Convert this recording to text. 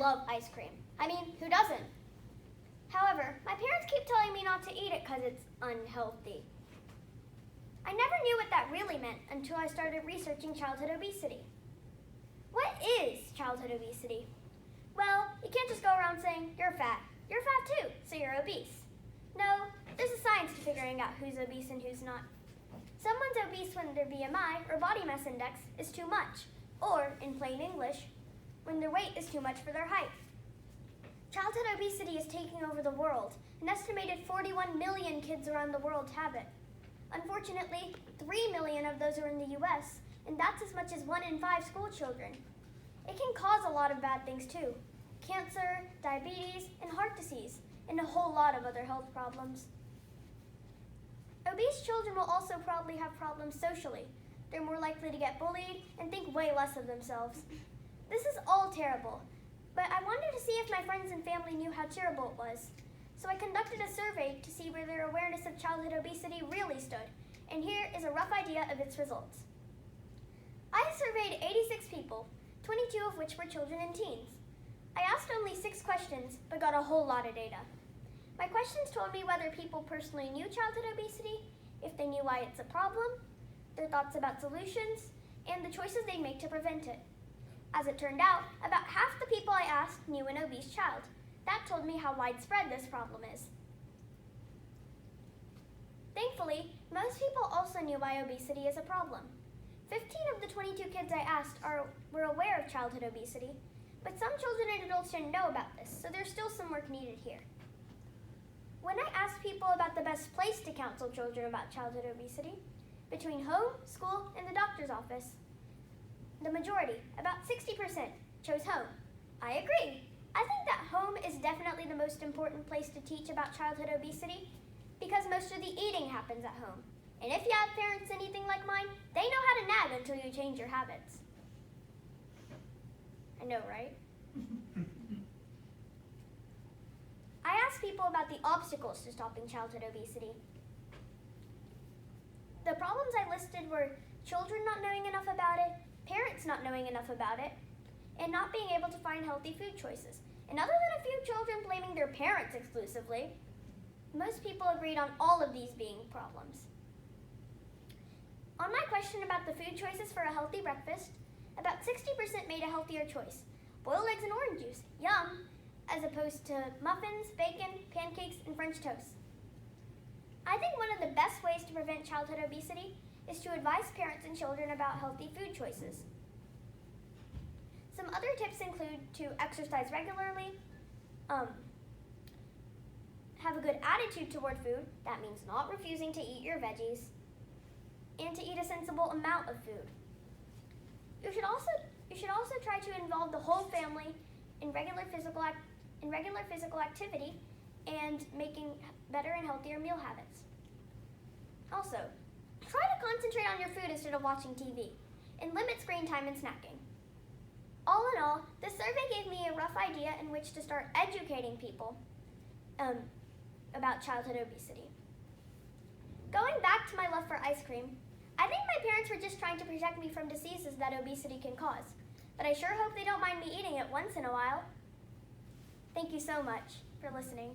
love ice cream. I mean, who doesn't? However, my parents keep telling me not to eat it because it's unhealthy. I never knew what that really meant until I started researching childhood obesity. What is childhood obesity? Well, you can't just go around saying, you're fat too, so you're obese. No, there's a science to figuring out who's obese and who's not. Someone's obese when their BMI, or body mass index, is too much, or, in plain English, when their weight is too much for their height. Childhood obesity is taking over the world. An estimated 41 million kids around the world have it. Unfortunately, 3 million of those are in the US, and that's as much as 1 in 5 school children. It can cause a lot of bad things too. Cancer, diabetes, and heart disease, and a whole lot of other health problems. Obese children will also probably have problems socially. They're more likely to get bullied and think way less of themselves. This is all terrible, but I wanted to see if my friends and family knew how terrible it was. So I conducted a survey to see where their awareness of childhood obesity really stood, and here is a rough idea of its results. I surveyed 86 people, 22 of which were children and teens. I asked only 6 questions, but got a whole lot of data. My questions told me whether people personally knew childhood obesity, if they knew why it's a problem, their thoughts about solutions, and the choices they make to prevent it. As it turned out, about half the people I asked knew an obese child. That told me how widespread this problem is. Thankfully, most people also knew why obesity is a problem. 15 of the 22 kids I asked were aware of childhood obesity, but some children and adults didn't know about this, so there's still some work needed here. When I asked people about the best place to counsel children about childhood obesity, between home, school, and the doctor's office, the majority, about 60%, chose home. I agree. I think that home is definitely the most important place to teach about childhood obesity because most of the eating happens at home. And if you have parents anything like mine, they know how to nag until you change your habits. I know, right? I asked people about the obstacles to stopping childhood obesity. The problems I listed were children not knowing enough about it, parents not knowing enough about it, and not being able to find healthy food choices. And other than a few children blaming their parents exclusively, most people agreed on all of these being problems. On my question about the food choices for a healthy breakfast, about 60% made a healthier choice. Boiled eggs and orange juice, yum, as opposed to muffins, bacon, pancakes, and French toast. I think one of the best ways to prevent childhood obesity is to advise parents and children about healthy food choices. Some other tips include to exercise regularly, have a good attitude toward food, that means not refusing to eat your veggies, and to eat a sensible amount of food. You should also try to involve the whole family in regular physical activity and making better and healthier meal habits. Also, try to concentrate on your food instead of watching TV, and limit screen time and snacking. All in all, this survey gave me a rough idea in which to start educating people about childhood obesity. Going back to my love for ice cream, I think my parents were just trying to protect me from diseases that obesity can cause, but I sure hope they don't mind me eating it once in a while. Thank you so much for listening.